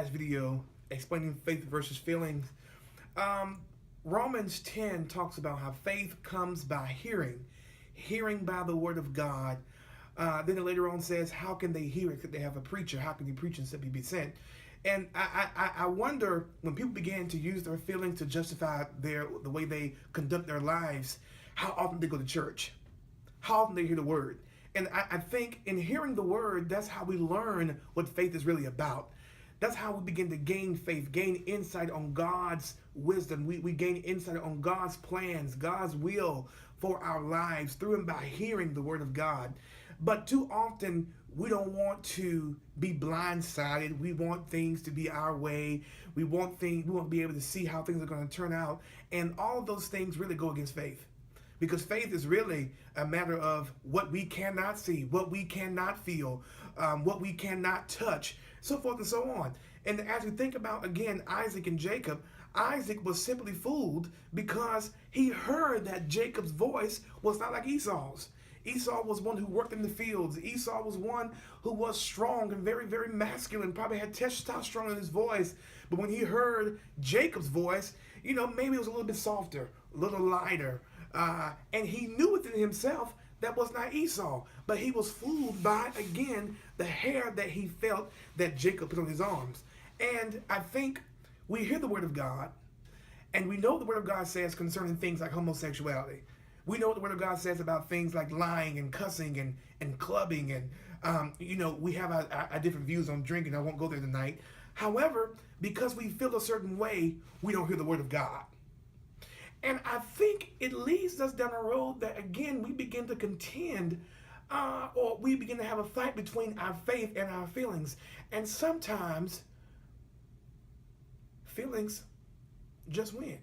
last video explaining faith versus feelings. Um, Romans 10 talks about how faith comes by hearing, hearing by the word of God. Then it later on says, how can they hear it? Could they have a preacher? How can they preach and simply be sent? And I wonder when people begin to use their feelings to justify the way they conduct their lives, how often they go to church, how often they hear the word. And I think in hearing the word, that's how we learn what faith is really about. That's how we begin to gain faith, gain insight on God's wisdom. We gain insight on God's plans, God's will for our lives through and by hearing the word of God. But too often, we don't want to be blindsided. We want things to be our way. We want to be able to see how things are going to turn out. And all those things really go against faith. Because faith is really a matter of what we cannot see, what we cannot feel, what we cannot touch, so forth and so on. And as we think about, again, Isaac and Jacob, Isaac was simply fooled because he heard that Jacob's voice was not like Esau's. Esau was one who worked in the fields. Esau was one who was strong and very, very masculine, probably had testosterone in his voice. But when he heard Jacob's voice, maybe it was a little bit softer, a little lighter. And he knew within himself that was not Esau. But he was fooled by, again, the hair that he felt that Jacob put on his arms. And I think we hear the word of God, and we know the word of God says concerning things like homosexuality. We know what the word of God says about things like lying and cussing and clubbing. And, we have our different views on drinking. I won't go there tonight. However, because we feel a certain way, we don't hear the word of God. And I think it leads us down a road that, again, we begin to contend or we begin to have a fight between our faith and our feelings. And sometimes feelings just win.